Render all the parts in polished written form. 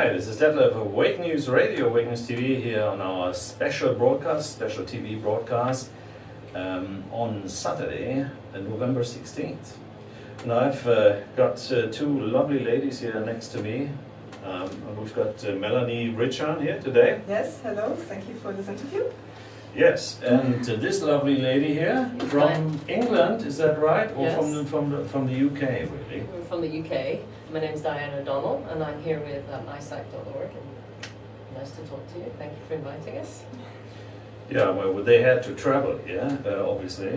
Hi, this is Detlef of Wake News Radio, Wake News TV here on our special broadcast, special TV broadcast on Saturday, November 16th. And I've got two lovely ladies here next to me. We've got Melanie Vritschan here today. Yes, hello, thank you for this interview. Yes, and this lovely lady here from England, is that right? Or Yes. from the UK, really? We're from the UK. My name is Diane O'Donnell, and I'm here with ISAC.org. And nice to talk to you. Thank you for inviting us. Yeah, well, they had to travel here, obviously,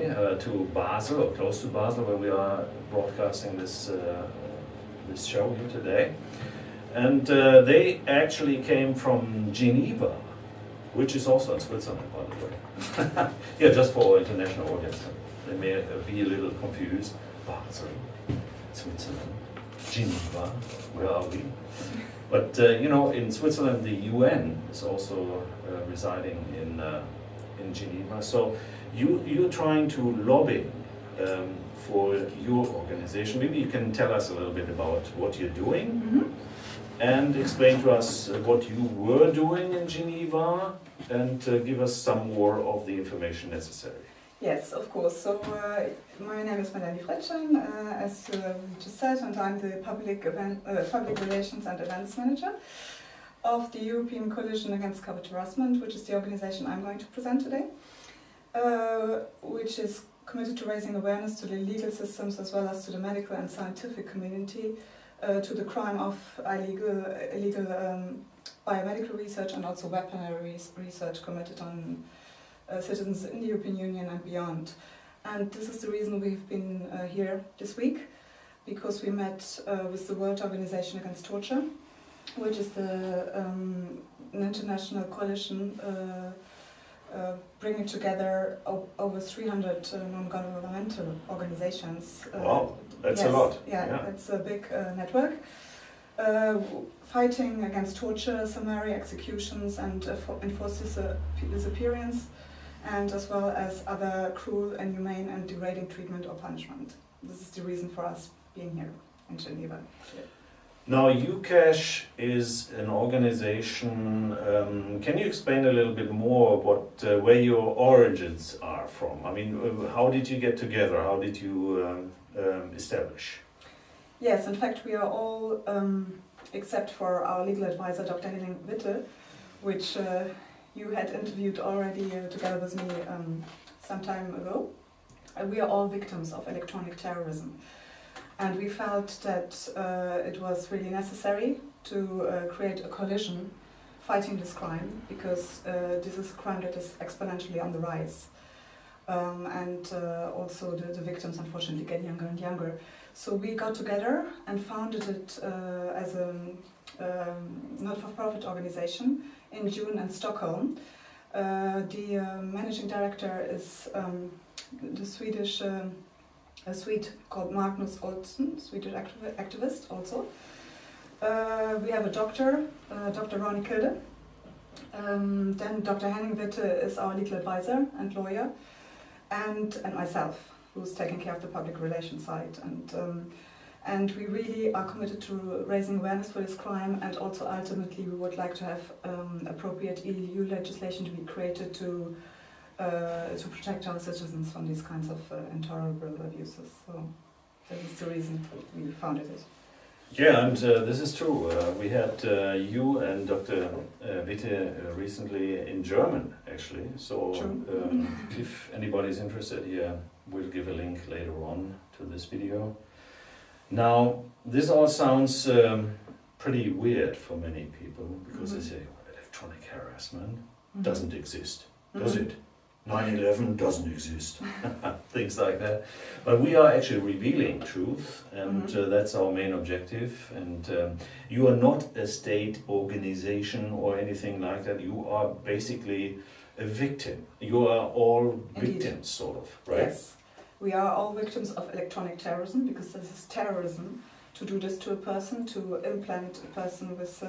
to Basel, or close to Basel, where we are broadcasting this show here today. And they actually came from Geneva, which is also in Switzerland, by the way. Yeah, just for our international audience. They may be a little confused. Basel, Switzerland, Geneva, where are we? But in Switzerland, the UN is also residing in Geneva. So you're trying to lobby for your organization. Maybe you can tell us a little bit about what you're doing. Mm-hmm. And explain to us what you were doing in Geneva and give us some more of the information necessary. Yes, of course. So my name is Melanie Vritschan, as you just said, and I'm the public relations and events manager of the European Coalition Against Covert Harassment, which is the organization I'm going to present today, which is committed to raising awareness to the legal systems as well as to the medical and scientific community to the crime of illegal biomedical research and also weaponry research committed on citizens in the European Union and beyond. And this is the reason we've been here this week, because we met with the World Organization Against Torture, which is an international coalition bringing together over 300 non-governmental organizations. Wow, that's yes, a lot. Yeah, it's a big network. Fighting against torture, summary executions and enforced disappearance, and as well as other cruel, inhumane and degrading treatment or punishment. This is the reason for us being here in Geneva. Now, UCASH is an organization. Can you explain a little bit more where your origins are from? I mean, how did you get together? How did you establish? Yes, in fact, we are all, except for our legal advisor, Dr. Witte, which you had interviewed already together with me some time ago. We are all victims of electronic terrorism. And we felt that it was really necessary to create a coalition fighting this crime, because this is a crime that is exponentially on the rise. And also the victims unfortunately get younger and younger. So we got together and founded it as a not-for-profit organization in June in Stockholm. The managing director is the Swedish a Swede called Magnus Olsson, Swedish activist also. We have a doctor, Dr. Ronny Kilde. Then Dr. Henning Witte is our legal advisor and lawyer, and myself, who's taking care of the public relations side. And we really are committed to raising awareness for this crime, and also ultimately we would like to have appropriate EU legislation to be created to protect our citizens from these kinds of intolerable abuses. So that is the reason we founded it. Yeah, and this is true. We had you and Dr. Witte recently in German, actually. So if anybody is interested here, we'll give a link later on to this video. Now, this all sounds pretty weird for many people, because they say, electronic harassment doesn't exist, does it? 9/11 doesn't exist, things like that. But we are actually revealing truth, and that's our main objective. And you are not a state organization or anything like that. You are basically a victim. You are all victims, sort of, right? Yes, we are all victims of electronic terrorism, because this is terrorism to do this to a person, to implant a person with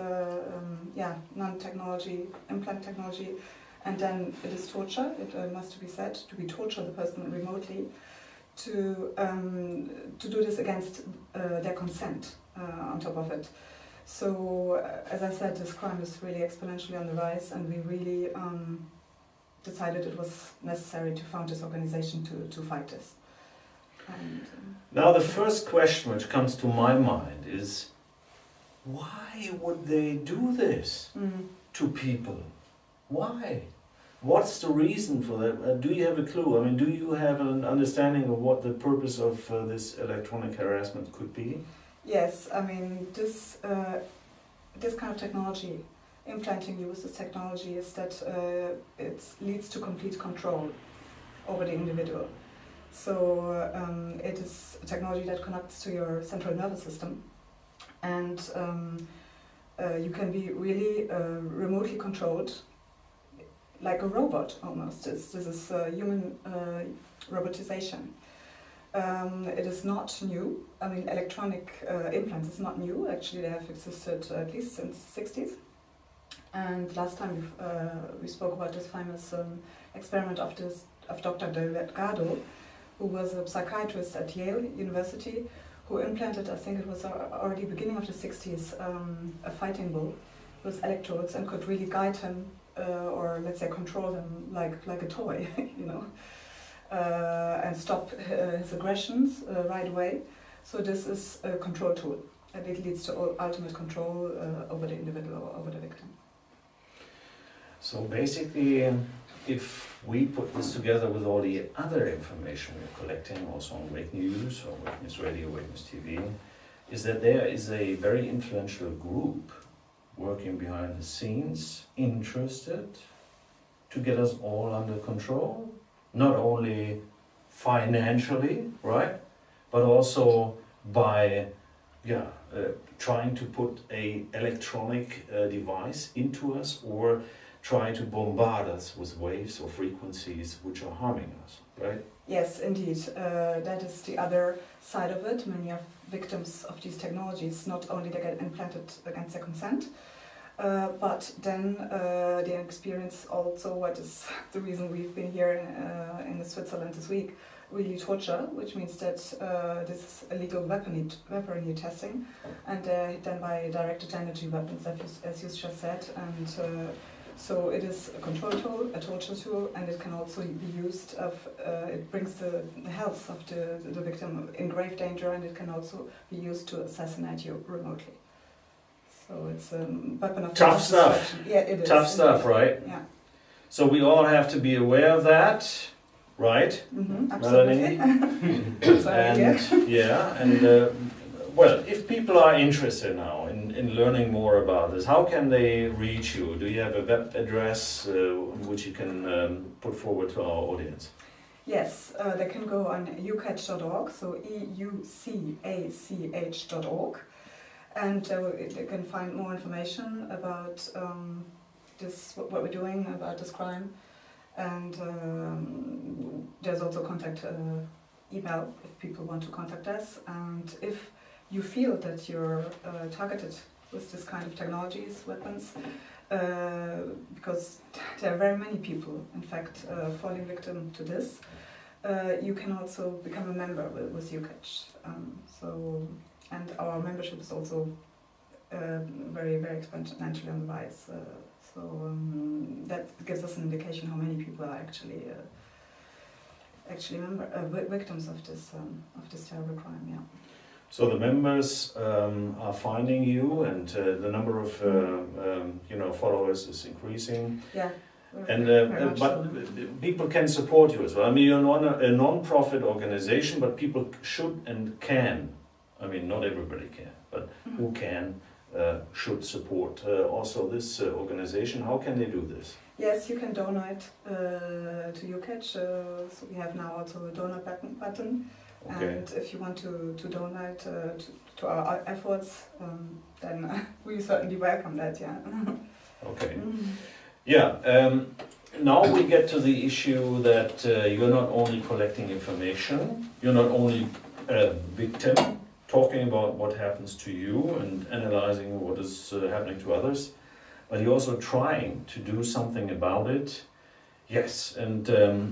non-technology, implant technology. And then it is torture, it must be said, to be torture the person remotely, to do this against their consent on top of it. So, as I said, this crime is really exponentially on the rise, and we really decided it was necessary to found this organization to fight this. And, now the first question which comes to my mind is, why would they do this to people? Why? What's the reason for that? Do you have a clue? I mean, do you have an understanding of what the purpose of this electronic harassment could be? Yes, I mean, this kind of technology, implanting you with this technology, is that it leads to complete control over the individual. So it is a technology that connects to your central nervous system, and you can be really remotely controlled, like a robot almost. This is human robotization. It is not new. I mean, electronic implants is not new. Actually, they have existed at least since the 60s. And last time we spoke about this famous experiment of Dr. Delgado, who was a psychiatrist at Yale University, who implanted, I think it was already beginning of the 60s, a fighting bull with electrodes, and could really guide him, or let's say control him like a toy, you know, and stop his aggressions right away. So this is a control tool, and it leads to ultimate control over the individual or over the victim. So basically, if we put this together with all the other information we're collecting, also on Wake News or Wake News Radio, Wake News TV, is that there is a very influential group working behind the scenes, interested to get us all under control, not only financially, right, but also by trying to put a electronic device into us, or trying to bombard us with waves or frequencies which are harming us, right? Yes, indeed. That is the other side of it. Many of victims of these technologies, not only they get implanted against their consent, but then they experience also what is the reason we've been here in Switzerland this week, really torture, which means that this is illegal weaponry testing, and then by directed energy weapons, as you just said, and so it is a control tool, a torture tool, and it can also be used it brings the health of the victim in grave danger, and it can also be used to assassinate you remotely. So it's a weapon of tough stuff. Yeah, it is. Tough stuff, right? Yeah. So we all have to be aware of that, right? Mm-hmm, absolutely. And well, if people are interested now in learning more about this, how can they reach you? Do you have a web address which you can put forward to our audience? Yes, they can go on eucach.org, so eucach.org, and they can find more information about this, what we're doing about this crime, and there's also contact email if people want to contact us, and if you feel that you're targeted with this kind of technologies, weapons, because there are very many people, in fact, falling victim to this, you can also become a member with UCATCH. And our membership is also very, very exponentially on the rise. That gives us an indication how many people are actually victims of this terrible crime. Yeah. So the members are finding you, and the number of followers is increasing. Yeah. And but people can support you as well. I mean, you're not a non-profit organization, but people should and can. I mean, not everybody can, but who can should support also this organization. How can they do this? Yes, you can donate to UCATCH. So we have now also a donate button. Okay. And if you want to donate to our efforts, then we certainly welcome that. Yeah. Okay. Yeah. Now we get to the issue that you're not only collecting information, you're not only a victim, talking about what happens to you and analyzing what is happening to others, but you're also trying to do something about it. Yes, and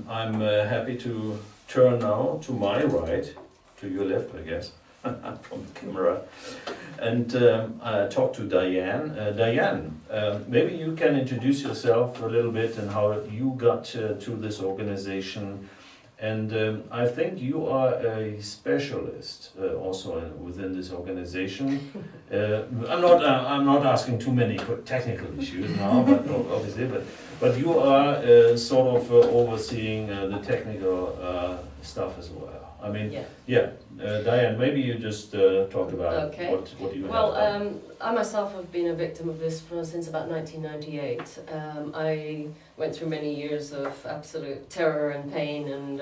I'm happy to turn now to my right, to your left, I guess. from the camera. And I talked to Diane. Diane, maybe you can introduce yourself a little bit and how you got to this organization. And I think you are a specialist also within this organization. I'm not asking too many technical issues now, but obviously, but you are sort of overseeing the technical stuff as well. I mean, Diane, maybe you just talk about what you well, have done. I myself have been a victim of this since about 1998. I went through many years of absolute terror and pain and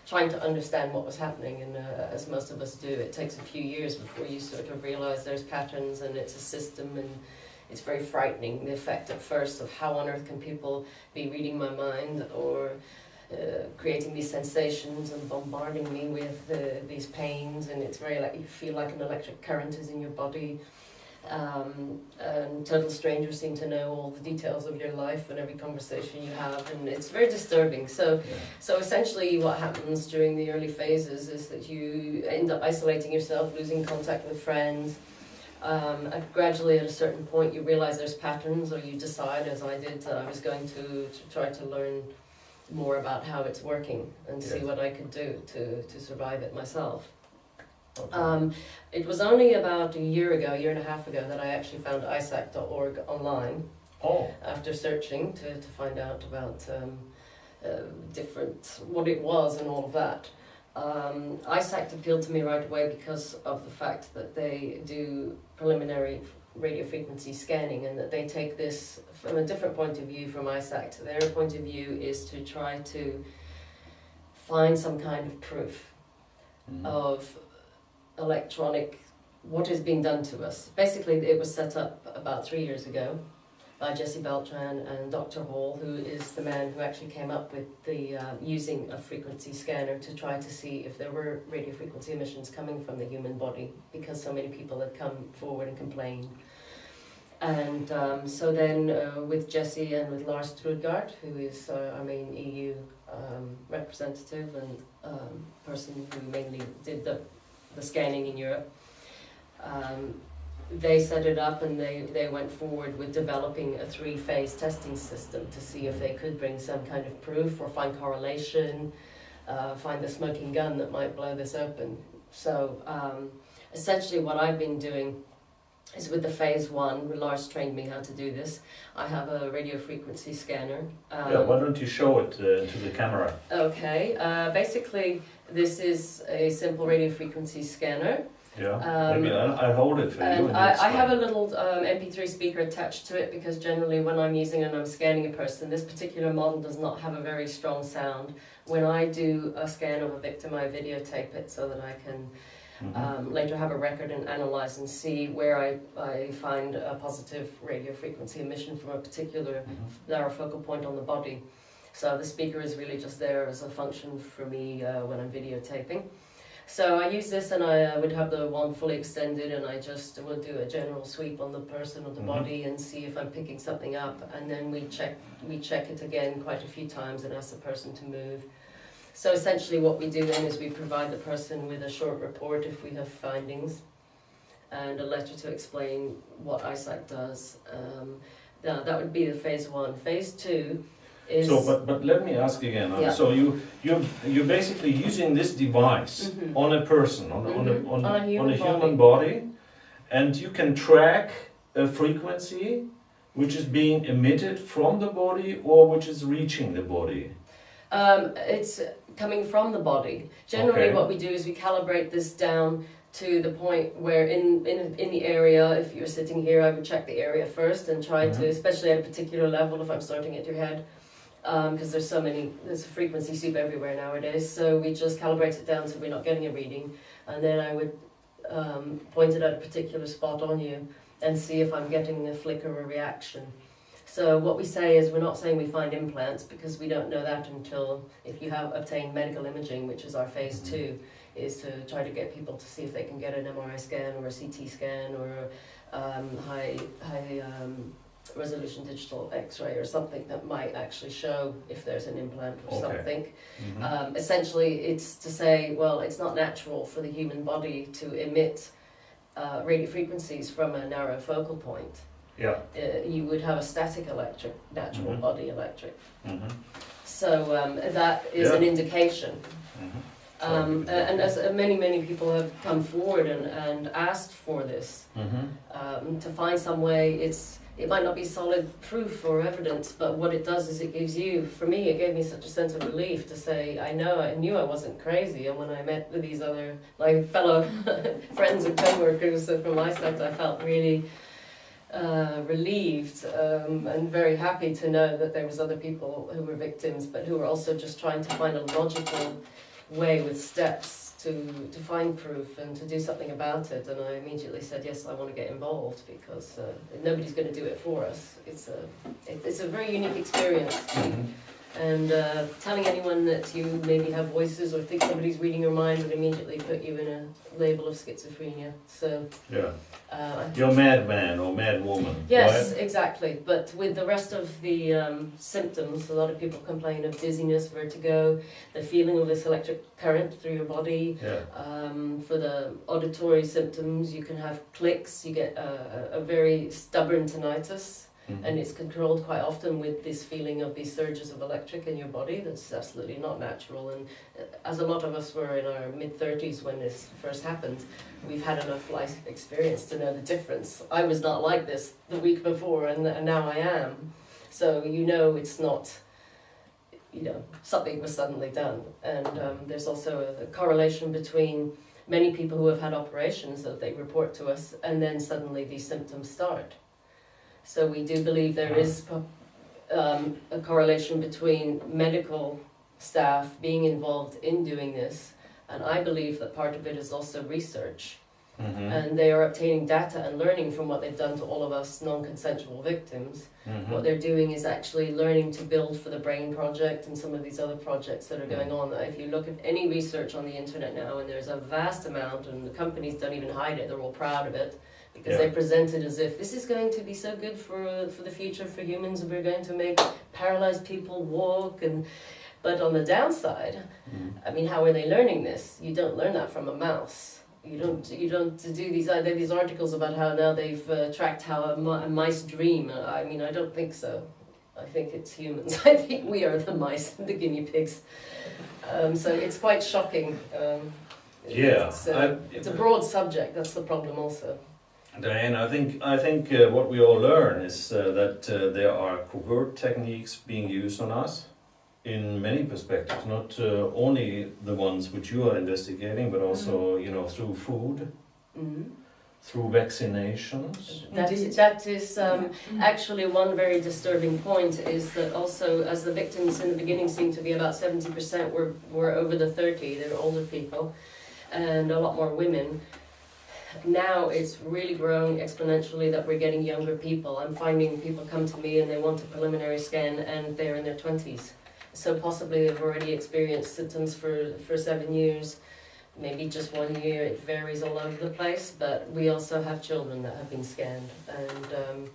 trying to understand what was happening, and as most of us do, it takes a few years before you sort of realize there's patterns and it's a system, and it's very frightening, the effect at first of how on earth can people be reading my mind or creating these sensations and bombarding me with these pains, and it's very like you feel like an electric current is in your body, and total strangers seem to know all the details of your life and every conversation you have, and it's very disturbing. So essentially what happens during the early phases is that you end up isolating yourself, losing contact with friends. Gradually at a certain point you realize there's patterns, or you decide, as I did, that I was going to try to learn more about how it's working and see what I could do to survive it myself. Okay. It was only about a year and a half ago, that I actually found ISAC.org online. After searching to find out about what it was and all of that. ISAC appealed to me right away because of the fact that they do preliminary radio frequency scanning, and that they take this from a different point of view from ISAC. Their point of view is to try to find some kind of proof of what is being done to us. Basically, it was set up about 3 years ago by Jesse Beltran and Dr. Hall, who is the man who actually came up with the using a frequency scanner to try to see if there were radio frequency emissions coming from the human body, because so many people had come forward and complained. And so then with Jesse and with Lars Trudgaard, who is our main EU representative and person who mainly did the scanning in Europe, they set it up, and they went forward with developing a 3-phase testing system to see if they could bring some kind of proof or find correlation, find the smoking gun that might blow this open. So essentially what I've been doing is with the phase 1, Lars trained me how to do this. I have a radio frequency scanner. Why don't you show it to the camera? Okay, basically this is a simple radio frequency scanner. Maybe I'll hold it for you. And I have a little MP3 speaker attached to it, because generally when I'm using and I'm scanning a person, this particular model does not have a very strong sound. When I do a scan of a victim, I videotape it so that I can later have a record and analyze and see where I find a positive radio frequency emission from a particular narrow focal point on the body. So the speaker is really just there as a function for me when I'm videotaping. So I use this, and I would have the one fully extended, and I just would do a general sweep on the person or the body and see if I'm picking something up, and then we check it again quite a few times and ask the person to move. So essentially what we do then is we provide the person with a short report if we have findings, and a letter to explain what ISAC does. Now that would be the phase 1. Phase 2 is... But let me ask again. So you're basically using this device on a person, on a human body, and you can track a frequency which is being emitted from the body or which is reaching the body. It's coming from the body. Generally what we do is we calibrate this down to the point where in the area, if you're sitting here, I would check the area first and try to, especially at a particular level if I'm starting at your head, because there's a frequency sweep everywhere nowadays, so we just calibrate it down so we're not getting a reading, and then I would point it at a particular spot on you and see if I'm getting a flicker or a reaction. So what we say is, we're not saying we find implants, because we don't know that until if you have obtained medical imaging, which is our phase 2, is to try to get people to see if they can get an MRI scan or a CT scan or high resolution digital X-ray or something that might actually show if there's an implant or something. Essentially, it's to say, well, it's not natural for the human body to emit radio frequencies from a narrow focal point. Yeah. You would have a static electric, natural body electric. So that is an indication. And as many people have come forward and asked for this, to find some way, it might not be solid proof or evidence, but what it does is it gives you, for me, it gave me such a sense of relief to say, I knew I wasn't crazy, and when I met with these other, my fellow friends and co-workers from Iceland, I felt really relieved and very happy to know that there was other people who were victims, but who were also just trying to find a logical way with steps to find proof and to do something about it. And I immediately said, yes, I want to get involved, because nobody's going to do it for us. It's a very unique experience. And telling anyone that you maybe have voices or think somebody's reading your mind would immediately put you in a label of schizophrenia. So you're madman or madwoman. Yes, right? exactly. But with the rest of the symptoms, a lot of people complain of dizziness, vertigo, the feeling of this electric current through your body. For the auditory symptoms, you can have clicks, you get a very stubborn tinnitus. And it's controlled quite often with this feeling of these surges of electric in your body that's absolutely not natural. And as a lot of us were in our mid-30s when this first happened, we've had enough life experience to know the difference. I was not like this the week before, and now I am. So it's not, something was suddenly done. And there's also a correlation between many people who have had operations that they report to us, and then suddenly these symptoms start. So we do believe there is a correlation between medical staff being involved in doing this, and I believe that part of it is also research. And they are obtaining data and learning from what they've done to all of us non-consensual victims. What they're doing is actually learning to build for the Brain Project and some of these other projects that are going on. If you look at any research on the internet now, and there's a vast amount, and the companies don't even hide it, they're all proud of it, because they present it as if this is going to be so good for the future for humans, and we're going to make paralyzed people walk. But on the downside, I mean, how are they learning this? You don't learn that from a mouse. You don't do these articles about how now they've tracked how a mice dream. I mean, I don't think so. I think it's humans. I think we are the mice and the guinea pigs. So it's quite shocking. It's a broad subject. That's the problem also. Diane, I think what we all learn is that there are covert techniques being used on us in many perspectives, not only the ones which you are investigating, but also through food, through vaccinations. That is actually one very disturbing point, is that also, as the victims in the beginning seemed to be about 70% were over the 30, they were older people, and a lot more women. Now it's really growing exponentially that we're getting younger people. I'm finding people come to me and they want a preliminary scan and they're in their 20s. So possibly they've already experienced symptoms for 7 years, maybe just 1 year. It varies all over the place, but we also have children that have been scanned, and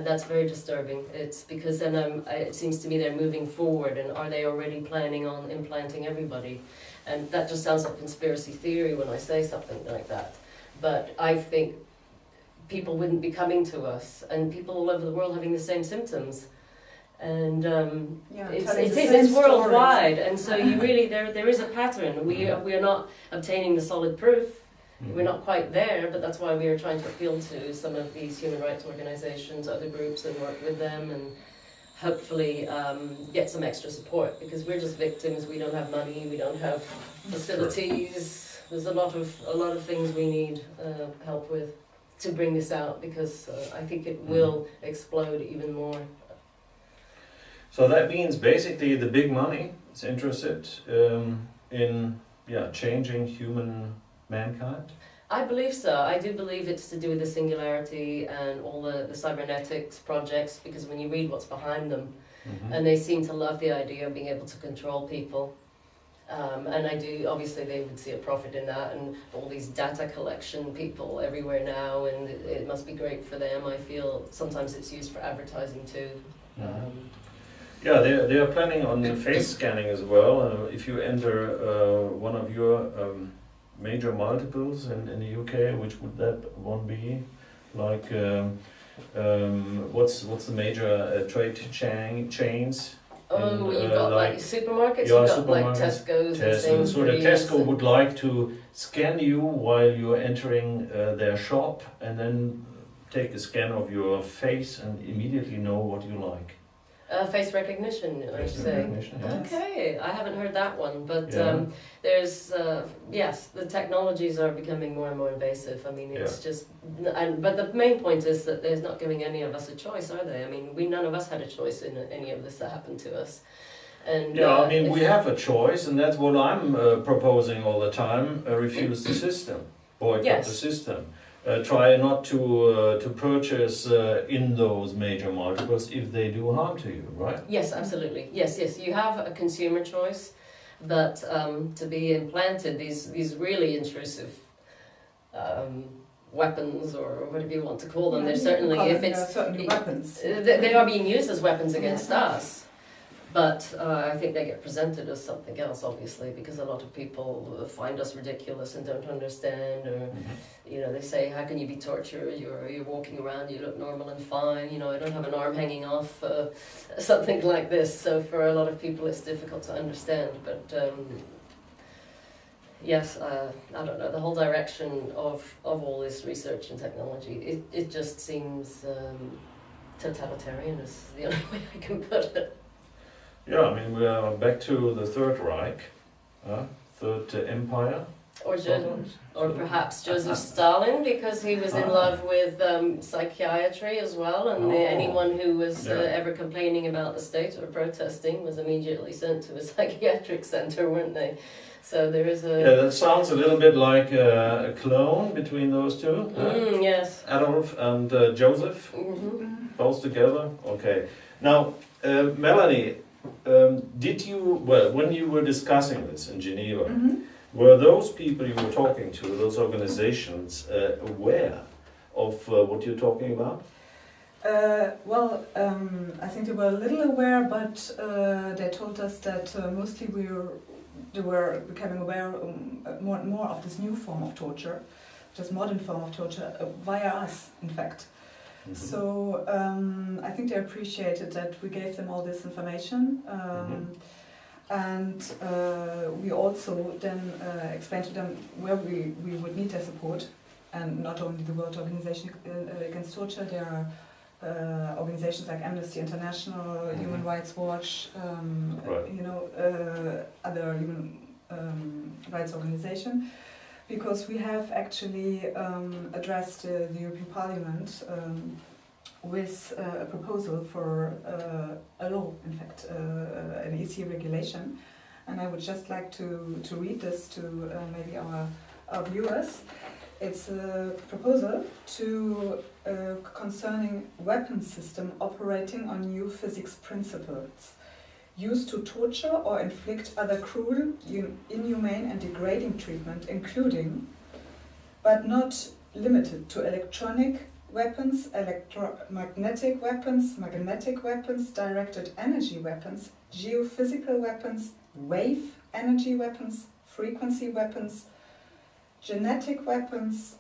that's very disturbing. It's because then it seems to me they're moving forward, and are they already planning on implanting everybody? And that just sounds like conspiracy theory when I say something like that. But I think people wouldn't be coming to us, and people all over the world having the same symptoms. And it's worldwide, and so you really there is a pattern. We are not obtaining the solid proof. We're not quite there, but that's why we are trying to appeal to some of these human rights organizations, other groups, and work with them, and hopefully get some extra support, because we're just victims. We don't have money, we don't have facilities. There's a lot of things we need help with to bring this out, because I think it will explode even more. So that means basically the big money is interested in changing human mankind? I believe so. I do believe it's to do with the singularity and all the cybernetics projects, because when you read what's behind them, and they seem to love the idea of being able to control people. And I do, obviously they would see a profit in that, and all these data collection people everywhere now, and it must be great for them. I feel sometimes it's used for advertising too. Yeah, they are planning on face scanning as well. If you enter one of your major multiples in the UK, which would that one be? Like, what's the major trade chains? Oh, you've got like supermarkets, yeah, you've got like Tesco's and things. So the Tesco would like to scan you while you're entering their shop, and then take a scan of your face and immediately know what you like. Face recognition, I should say. Yes. Okay, I haven't heard that one, but Yeah. there's yes, the technologies are becoming more and more invasive. I mean, it's just, but the main point is that there's not giving any of us a choice, are they? I mean, none of us had a choice in any of this that happened to us. And yeah, I mean, we have a choice, and that's what I'm proposing all the time. Refuse the system, boycott the system. Try not to purchase in those major multiples if they do harm to you, right? Yes, absolutely. Yes, you have a consumer choice, but to be implanted these really intrusive weapons, or whatever you want to call them, they're certainly, if it's certainly weapons, they are being used as weapons against us. But I think they get presented as something else, obviously, because a lot of people find us ridiculous and don't understand, or they say, how can you be tortured? You're walking around, you look normal and fine. I don't have an arm hanging off, something like this. So for a lot of people, it's difficult to understand. But yes, I don't know, the whole direction of all this research and technology, it just seems totalitarian is the only way I can put it. Yeah, I mean, we are back to the Third Reich, Third Empire. Or perhaps Joseph Stalin, because he was in love with psychiatry as well, and anyone who was ever complaining about the state or protesting was immediately sent to a psychiatric center, weren't they? So there is a... Yeah, that sounds a little bit like a clone between those two. Yes. Adolf and Joseph, both together. Okay. Now, Melanie, when you were discussing this in Geneva, were those people you were talking to, those organizations, aware of what you're talking about? I think they were a little aware, but they told us that mostly they were becoming aware more and more of this new form of torture, this modern form of torture, via us, in fact. So I think they appreciated that we gave them all this information, and we also then explained to them where we would need their support, and not only the World Organization Against Torture. There are organizations like Amnesty International, Human Rights Watch, other human rights organizations. Because we have actually addressed the European Parliament with a proposal for a law, in fact, an EC regulation. And I would just like to read this to maybe our viewers. It's a proposal concerning weapon system operating on new physics principles, used to torture or inflict other cruel, inhumane and degrading treatment, including, but not limited to, electronic weapons, electromagnetic weapons, magnetic weapons, directed energy weapons, geophysical weapons, wave energy weapons, frequency weapons, genetic weapons,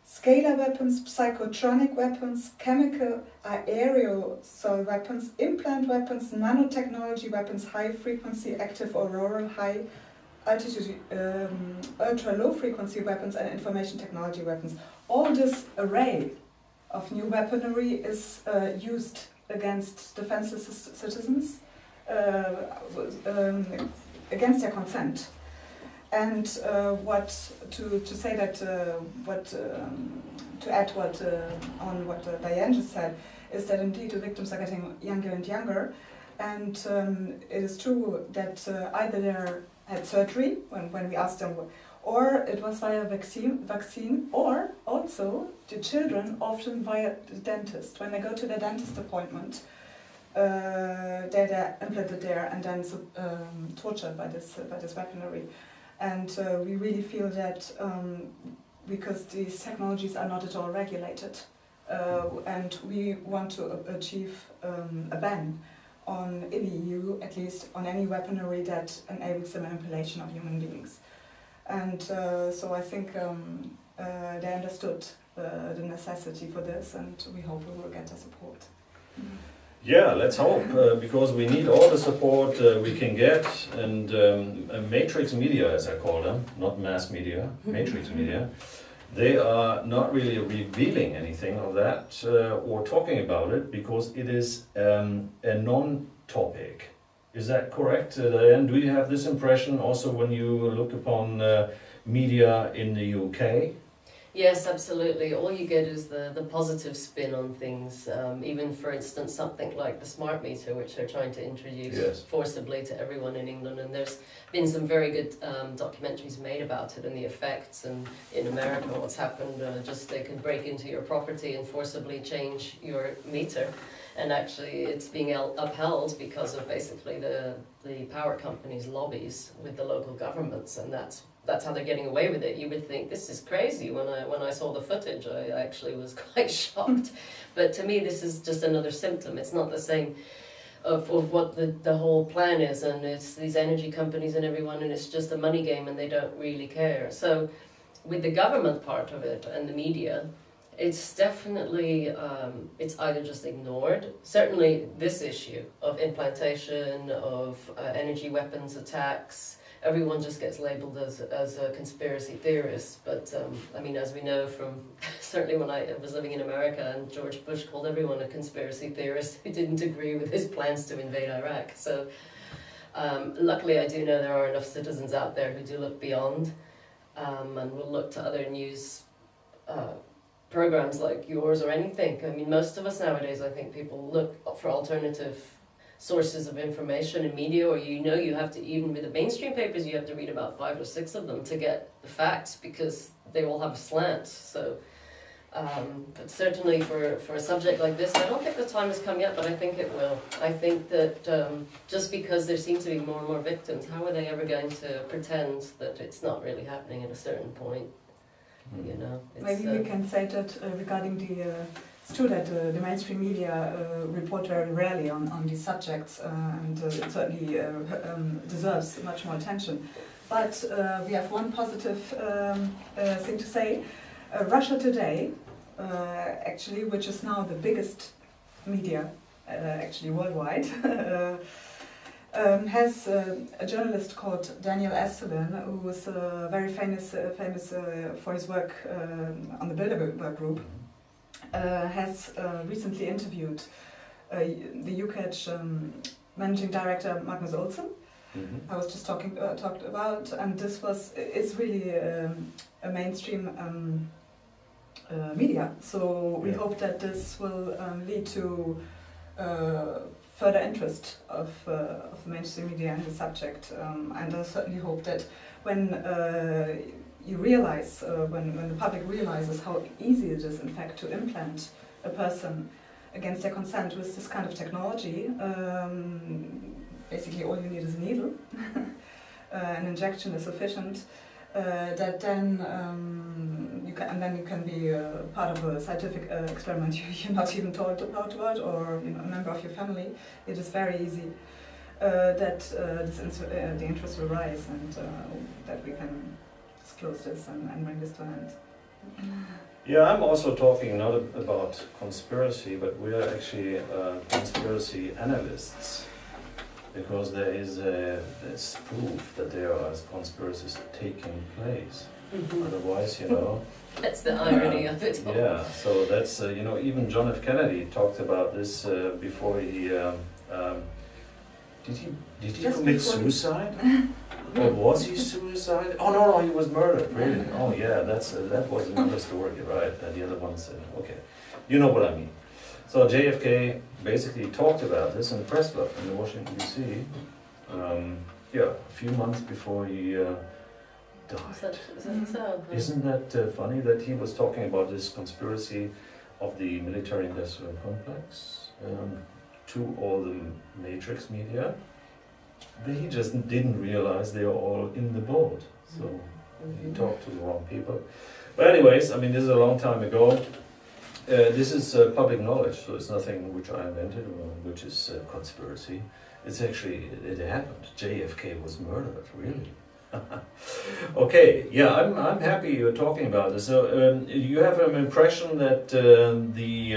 scalar weapons, psychotronic weapons, chemical aerosol weapons, implant weapons, nanotechnology weapons, high-frequency active auroral, high-altitude, ultra-low-frequency weapons, and information technology weapons. All this array of new weaponry is used against defenseless citizens, against their consent. And to add on what Diane just said, is that indeed the victims are getting younger and younger, and it is true that either they had surgery when we asked them, or it was via vaccine, or also the children often via the dentist. When they go to their dentist appointment, they're implanted there and then tortured by this weaponry. And we really feel that because these technologies are not at all regulated, and we want to achieve a ban in the EU, at least on any weaponry that enables the manipulation of human beings. And so I think they understood the necessity for this, and we hope we will get the support. Yeah, let's hope, because we need all the support we can get, and matrix media, as I call them, not mass media, matrix media, they are not really revealing anything of that or talking about it, because it is a non-topic. Is that correct, Diane? Do you have this impression also when you look upon media in the UK? Yes, absolutely. All you get is the positive spin on things. Even, for instance, something like the smart meter, which they're trying to introduce forcibly to everyone in England. And there's been some very good documentaries made about it and the effects. And in America, what's happened, just they can break into your property and forcibly change your meter. And actually, it's being upheld because of basically the power companies' lobbies with the local governments, and that's how they're getting away with it. You would think this is crazy. When I saw the footage, I actually was quite shocked. But to me, this is just another symptom. It's not the same of what the whole plan is, and it's these energy companies and everyone, and it's just a money game, and they don't really care. So, with the government part of it and the media, it's definitely, it's either just ignored. Certainly this issue of implantation, of energy weapons attacks, everyone just gets labelled as a conspiracy theorist. But I mean, as we know from, certainly when I was living in America, and George Bush called everyone a conspiracy theorist who didn't agree with his plans to invade Iraq. So luckily I do know there are enough citizens out there who do look beyond, and will look to other news programs like yours or anything. I mean, most of us nowadays, I think people look for alternative sources of information in media, or you have to, even with the mainstream papers, you have to read about 5 or 6 of them to get the facts, because they all have a slant. So, but certainly for a subject like this, I don't think the time has come yet, but I think it will. I think that just because there seems to be more and more victims, how are they ever going to pretend that it's not really happening at a certain point? You know, maybe we can say that regarding it's true that the mainstream media report very rarely on these subjects, and it certainly deserves much more attention. But we have one positive thing to say. Russia Today, actually, which is now the biggest media actually worldwide, has a journalist called Daniel Estulin, who was very famous for his work on the Bilderberg Group. Has recently interviewed the UK's managing director Magnus Olsen. I was just talked about, and it's really a mainstream media. So we hope that this will lead to further interest of the mainstream media in the subject, and I certainly hope that when you realize, when the public realizes how easy it is, in fact, to implant a person against their consent with this kind of technology, basically all you need is a needle, an injection is sufficient, that then you can be part of a scientific experiment you're not even told about, or a member of your family. It is very easy that the interest will rise, and that we can disclose this and bring this to an end. Yeah, I'm also talking not about conspiracy, but we are actually conspiracy analysts, because there is there's proof that there are conspiracies taking place. Otherwise, that's the irony of it all. Yeah, so that's even John F. Kennedy talked about this before he did he commit suicide? Or was he suicide? Oh no, he was murdered. Really? Oh yeah, that was another story, right? The other one said, okay, you know what I mean. So JFK basically talked about this in the press club in Washington D.C. A few months before he died. Isn't that funny that he was talking about this conspiracy of the military-industrial complex? to all the matrix media. He just didn't realize they were all in the boat. So he talked to the wrong people. But anyways, I mean, this is a long time ago. This is public knowledge, so it's nothing which I invented or which is conspiracy. It's actually, it happened. JFK was murdered, really. Okay, yeah, I'm happy you're talking about this. So you have an impression that the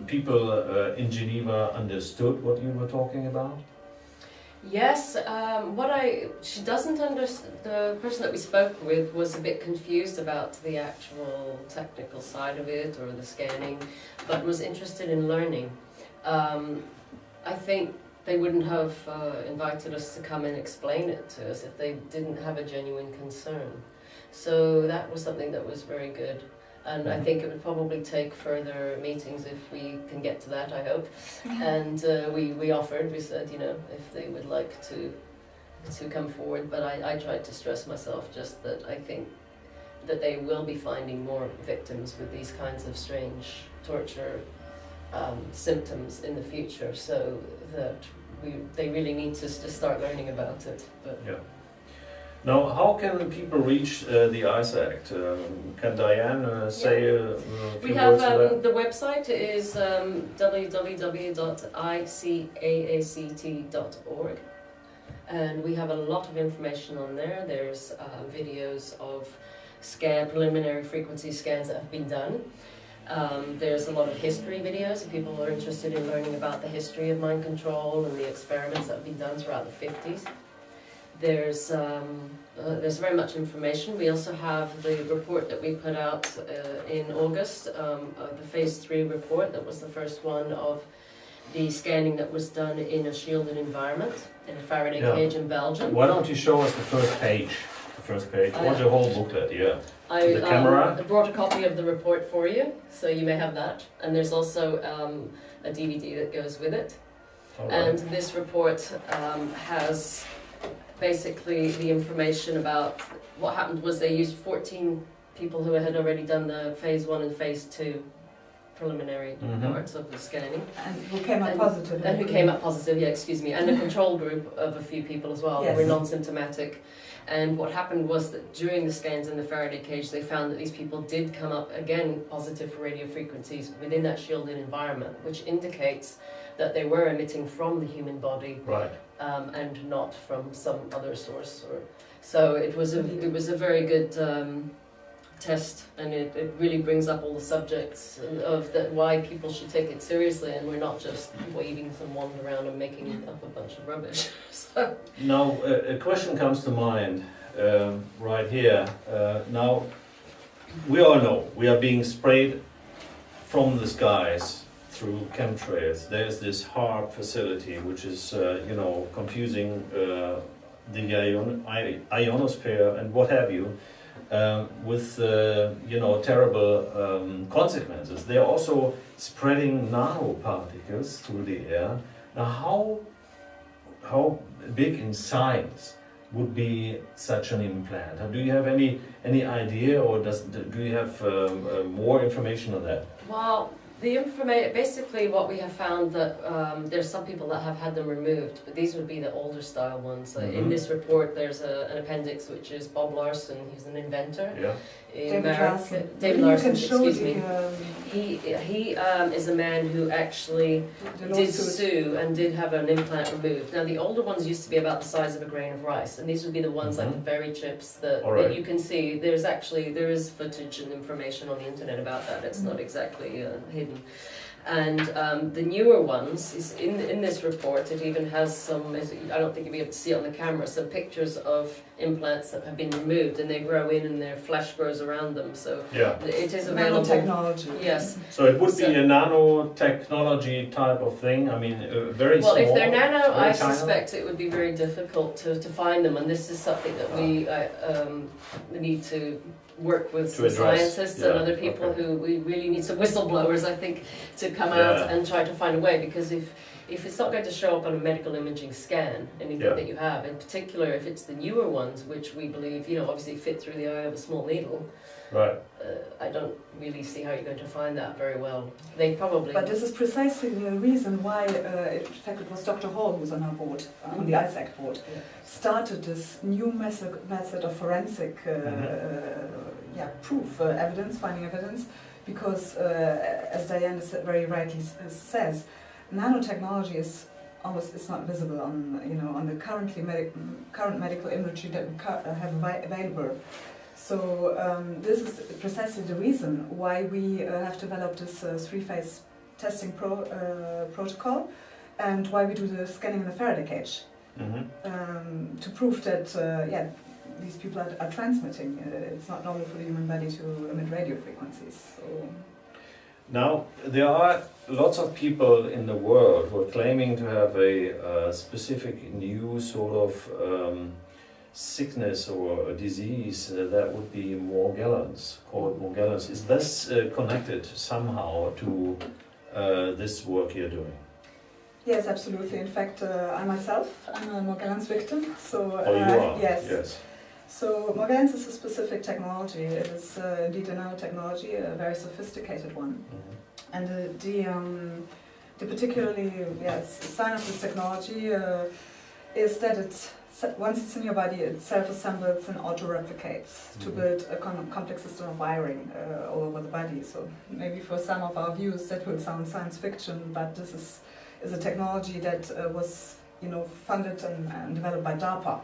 people in Geneva understood what you were talking about? Yes, she doesn't understand, the person that we spoke with was a bit confused about the actual technical side of it or the scanning, but was interested in learning. I think they wouldn't have invited us to come and explain it to us if they didn't have a genuine concern. So that was something that was very good. And I think it would probably take further meetings if we can get to that, I hope. And we offered, we said, you know, if they would like to come forward. But I tried to stress myself just that I think that they will be finding more victims with these kinds of strange torture symptoms in the future, so that they really need to start learning about it. But yeah. Now, how can people reach the ICE Act? Can Diane say a few we have words to that? the website is www.icaact.org, and we have a lot of information on there. There's videos of preliminary frequency scans that have been done. There's a lot of history videos if people are interested in learning about the history of mind control and the experiments that have been done throughout the 50s. There's very much information. We also have the report that we put out in August, the phase 3 report. That was the first one of the scanning that was done in a shielded environment in a Faraday cage in Belgium. Why don't you show us the first page? Or the whole booklet, yeah. The camera. I brought a copy of the report for you, so you may have that. And there's also a DVD that goes with it. Right. And this report has basically the information about what happened was they used 14 people who had already done the phase 1 and phase 2 preliminary parts of the scanning. And who came up positive. And who came up positive, and a control group of a few people as well, who were non-symptomatic. And what happened was that during the scans in the Faraday cage, they found that these people did come up again positive for radio frequencies within that shielded environment, which indicates that they were emitting from the human body, right. And not from some other source. So it was a very good test, and it really brings up all the subjects of why people should take it seriously, and we're not just waving some wand around and making up a bunch of rubbish. So. Now, a question comes to mind right here. Now, we all know we are being sprayed from the skies through chemtrails. There's this HARP facility, which is, confusing the ionosphere and what have you. With terrible consequences. They are also spreading nanoparticles through the air. Now, how big in size would be such an implant? Do you have any idea, or do you have more information on that? Well, the information, basically what we have found that there's some people that have had them removed, but these would be the older style ones. In this report there's an appendix which is Bob Larson, he's an inventor. Yeah. David Larson, excuse me. He is a man who actually did sue and did have an implant removed. Now the older ones used to be about the size of a grain of rice, and these would be the ones like the berry chips that you can see. There is footage and information on the internet about that. It's not exactly hidden. And the newer ones, is in this report, it even has some, I don't think you'll be able to see it on the camera, some pictures of implants that have been removed, and they grow in and their flesh grows around them. So it is available. Nanotechnology. Yes. So it would be a nanotechnology type of thing. I mean, very small. Well, if they're nano, I suspect it would be very difficult to find them, and this is something that we need to work with some scientists and other people who we really need some whistleblowers, I think, to come out and try to find a way, because if it's not going to show up on a medical imaging scan, anything that you have, in particular if it's the newer ones, which we believe, obviously fit through the eye of a small needle, Right. I don't really see how you're going to find that very well. They probably... But this is precisely the reason why, in fact, it was Dr. Hall who's on our board, on the ISAC board, started this new method of forensic proof, finding evidence, because, as Diane very rightly says, nanotechnology is almost it's not visible on the current medical imagery that we have available. So this is precisely the reason why we have developed this three-phase testing protocol, and why we do the scanning in the Faraday cage, to prove that these people are transmitting. It's not normal for the human body to emit radio frequencies. So. Now, there are lots of people in the world who are claiming to have a specific new sort of sickness or a disease that would be Morgellons, called Morgellons. Is this connected somehow to this work you're doing? Yes, absolutely. In fact, I'm a Morgellons victim. So, you are? Yes. So Morgellons is a specific technology. It is indeed a nanotechnology, a very sophisticated one. And the particularly sign of this technology is that once it's in your body, it self-assembles and auto-replicates to build a complex system of wiring all over the body. So maybe for some of our viewers that will sound science fiction, but this is a technology that was funded and developed by DARPA.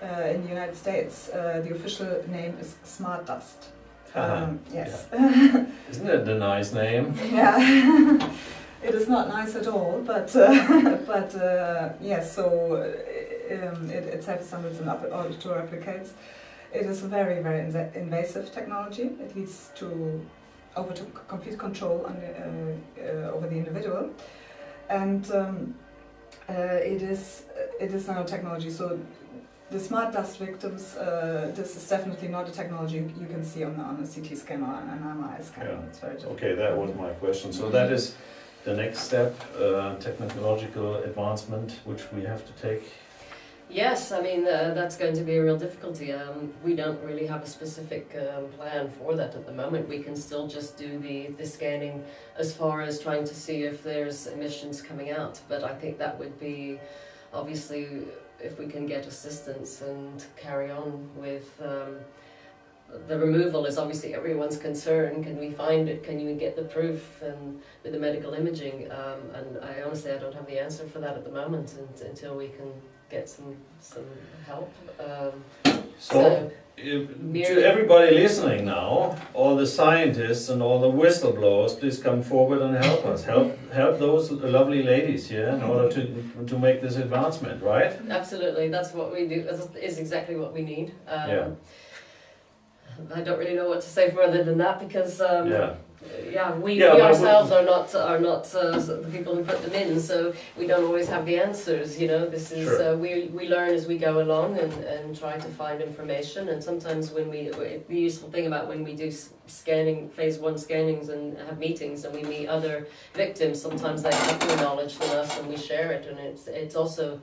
In the United States. The official name is Smart Dust. Yes. Yeah. Isn't it a nice name? Yeah. It is not nice at all, but yes. So it self-assembles and auto-replicates. It is a very, very invasive technology. It leads to complete control over the individual, and it is nanotechnology. So the smart dust victims, this is definitely not a technology you can see on a CT scan or an MRI scan. Yeah. It's very different. Okay, that was my question. So that is the next step, technological advancement, which we have to take. Yes, I mean, that's going to be a real difficulty. We don't really have a specific plan for that at the moment. We can still just do the scanning as far as trying to see if there's emissions coming out. But I think that would be, obviously, if we can get assistance and carry on with the removal is obviously everyone's concern. Can we find it? Can you get the proof and with the medical imaging? And I honestly don't have the answer for that at the moment until we can get some help. So to everybody listening now, all the scientists and all the whistleblowers, please come forward and help us. Help those lovely ladies here in order to make this advancement, right? Absolutely, that's what we do. Is exactly what we need. I don't really know what to say further than that because we ourselves are not the people who put them in, so we don't always have the answers. This is we learn as we go along and try to find information. And sometimes the useful thing about when we do scanning, phase 1 scannings and have meetings and we meet other victims, sometimes they have more knowledge than us and we share it. And it's also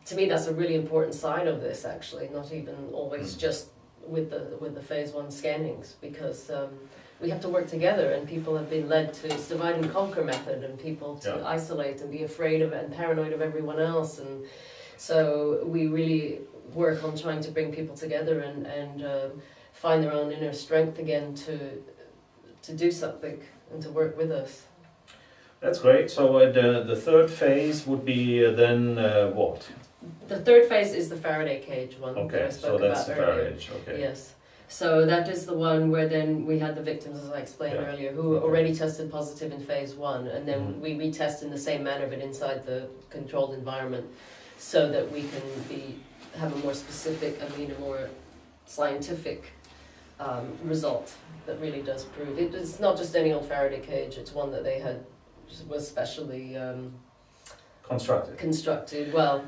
to me that's a really important side of this actually, not even always just with the phase 1 scannings, because we have to work together, and people have been led to this divide and conquer method, and people to isolate and be afraid of and paranoid of everyone else, and so we really work on trying to bring people together and find their own inner strength again to do something and to work with us. That's great. So the third phase would be then what? The third phase is the Faraday cage one. Okay, so that's the Faraday cage, okay. Yes. So that is the one where then we had the victims, as I explained earlier, who already tested positive in phase 1, and then we retest in the same manner but inside the controlled environment, so that we can have a more specific, a more scientific result that really does prove it. It's not just any old Faraday cage, it's one that they was specially constructed. Well,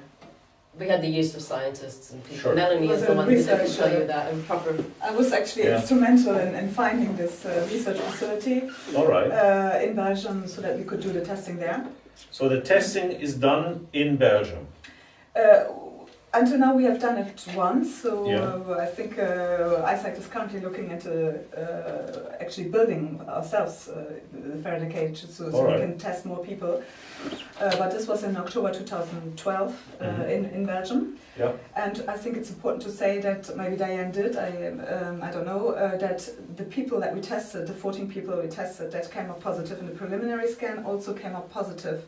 we had the use of scientists and people. Sure. Melanie is the one who can show you that in proper. I was actually instrumental in finding this research facility in Belgium, so that we could do the testing there. So the testing is done in Belgium? Until now we have done it once, so Yeah. I think ISAC is currently looking into actually building ourselves the Faraday cage so we Alright. can test more people. But this was in October 2012 in Belgium. Yeah. And I think it's important to say that maybe Diane did, I don't know, that the people that we tested, the 14 people we tested that came up positive in the preliminary scan also came up positive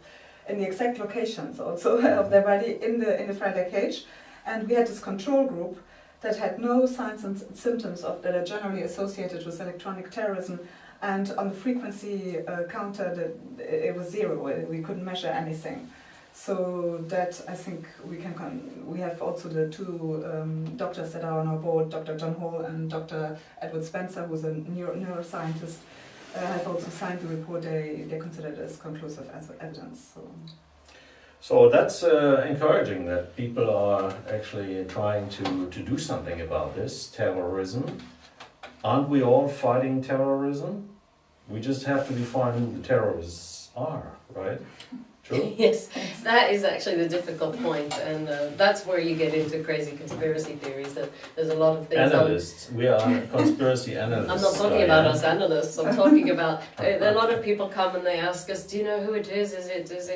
in the exact locations also of their body in the Faraday cage. And we had this control group that had no signs and symptoms that are generally associated with electronic terrorism. And on the frequency counter, it was 0. We couldn't measure anything. So that I think we have also the two doctors that are on our board, Dr. John Hall and Dr. Edward Spencer, who's a neuroscientist, have also signed the report. They consider it as conclusive as evidence. So that's encouraging that people are actually trying to do something about this terrorism. Aren't we all fighting terrorism? We just have to define who the terrorists are, right? True? Yes, that is actually the difficult point, and that's where you get into crazy conspiracy theories. That there's a lot of things. Analysts. We are conspiracy analysts. I'm not talking about us analysts. I'm talking about a lot of people come and they ask us, "Do you know who it is? Is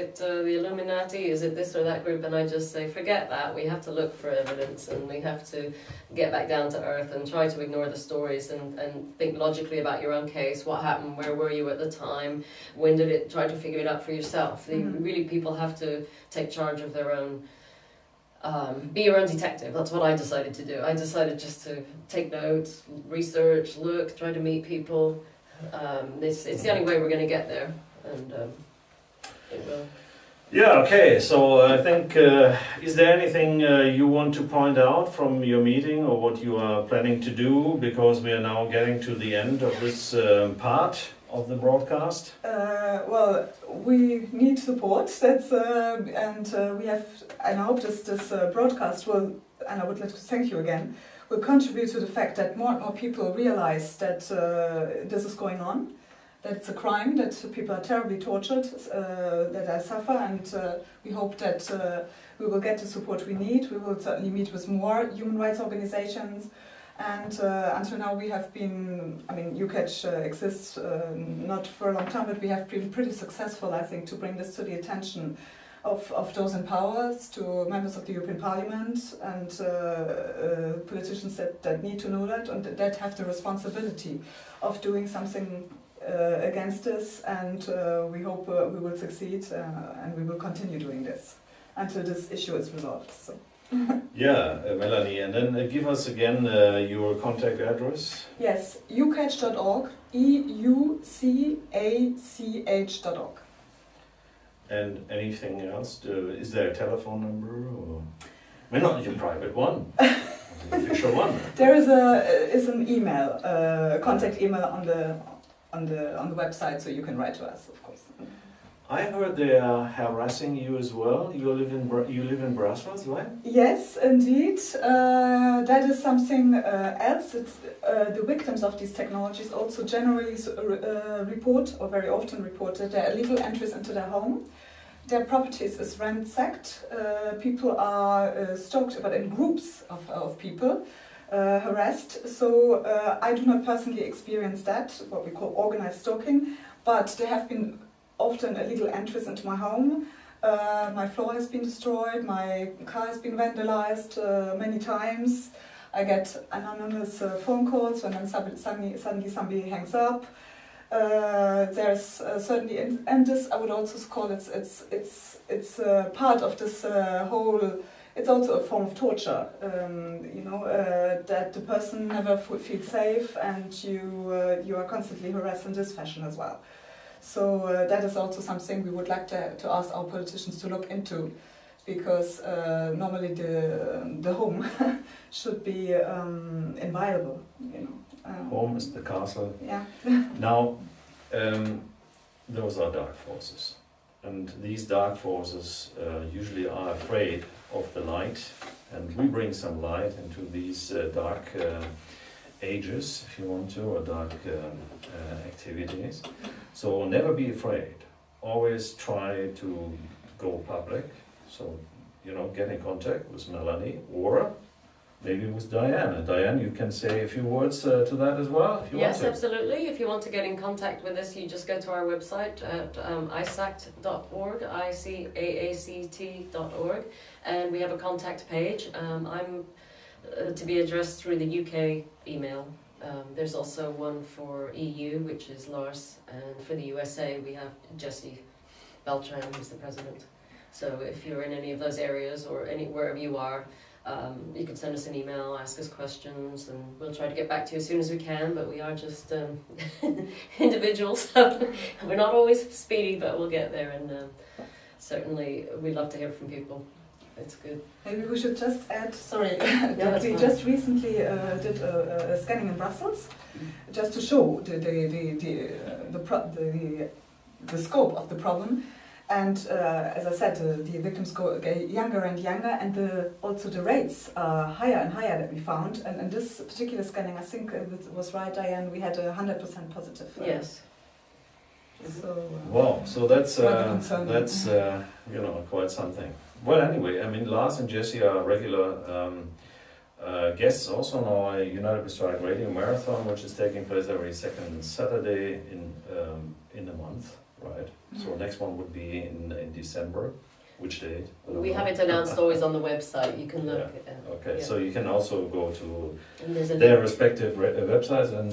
it the Illuminati? Is it this or that group?" And I just say, "Forget that. We have to look for evidence, and we have to get back down to earth and try to ignore the stories and think logically about your own case. What happened? Where were you at the time? When did it? Try to figure it out for yourself." Really, people have to take charge of their own, be your own detective. That's what I decided to do. I decided just to take notes, research, look, try to meet people. It's the only way we're going to get there, and it will. Yeah, okay, so I think, is there anything you want to point out from your meeting or what you are planning to do? Because we are now getting to the end of this part of the broadcast. Well, we need support. That's we have. And I hope this broadcast will. And I would like to thank you again. Will contribute to the fact that more and more people realize that this is going on, that it's a crime, that people are terribly tortured, that I suffer, and we hope that we will get the support we need. We will certainly meet with more human rights organizations. And until now we have been, UCATCH exists not for a long time, but we have been pretty successful, I think, to bring this to the attention of those in power, to members of the European Parliament and politicians that need to know that and that have the responsibility of doing something against this. And we hope we will succeed and we will continue doing this until this issue is resolved. So. Yeah, Melanie, and then give us again your contact address. Yes, eucatch.org, eucach.org. And anything else? Is there a telephone number? Or? Not your private one, the official one. There is an email, contact email on the website, so you can write to us, of course. I heard they are harassing you as well. You live in Brussels, right? Yes, indeed. That is something else. It's, the victims of these technologies also generally report, or very often report, that there are illegal entries into their home. Their properties is ransacked. People are stalked, but in groups of people, harassed. So I do not personally experience that, what we call organized stalking, but there have been often illegal entries into my home. My floor has been destroyed, my car has been vandalized many times. I get anonymous phone calls when then suddenly somebody hangs up. There's certainly, and this I would also call it's part of this whole. It's also a form of torture, that the person never feels safe, and you are constantly harassed in this fashion as well. So that is also something we would like to ask our politicians to look into, because normally the home should be inviolable. Home is the castle. Yeah. Now, those are dark forces, and these dark forces usually are afraid of the light, and we bring some light into these dark ages, if you want to, or dark activities. So never be afraid. Always try to go public. So get in contact with Melanie or maybe with Diane. And Diane, you can say a few words to that as well, if you want Yes, to. absolutely. If you want to get in contact with us, you just go to our website at isact.org, icaact.org, and we have a contact page. I'm to be addressed through the UK email. There's also one for EU, which is Lars, and for the USA we have Jesse Beltran, who's the president. So if you're in any of those areas or wherever you are, you can send us an email, ask us questions, and we'll try to get back to you as soon as we can, but we are just individuals, so we're not always speedy, but we'll get there, and certainly we'd love to hear from people. It's good. Maybe we should just add, Sorry, that we just recently did a scanning in Brussels, just to show the scope of the problem. And as I said, the victims get younger and younger, and also the rates are higher and higher that we found. And in this particular scanning, I think it was right, Diane, we had 100% positive. yes. So, Wow, so that's concerning. quite something. Well, anyway, I mean, Lars and Jesse are regular guests also on our United We Strike Radio Marathon, which is taking place every second Saturday in the month, right? So next one would be in December. Which date? We have it announced always on the website. You can look. Okay, yeah. so you can also go to And there's a their link, respective websites and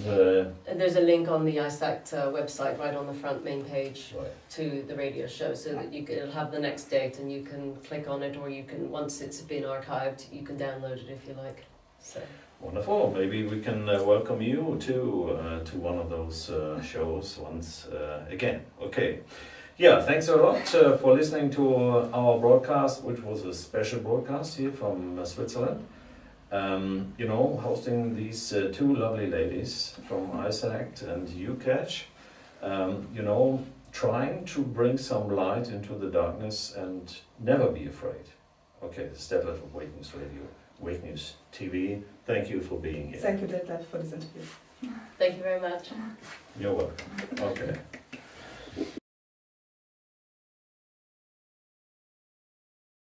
there's a link on the ISACT website right on the front main page right. to the radio show, so that it'll have the next date, and you can click on it, or you can, once it's been archived, you can download it if you like. So. Wonderful. Maybe we can welcome you to one of those shows once again. Okay. Yeah, thanks a lot for listening to our broadcast, which was a special broadcast here from Switzerland. Hosting these two lovely ladies from ISACT and UCatch. Trying to bring some light into the darkness and never be afraid. Okay, this is Detlef of Wake News Radio, Wake News TV. Thank you for being here. Thank you, Detlef, for this interview. Thank you very much. You're welcome. Okay.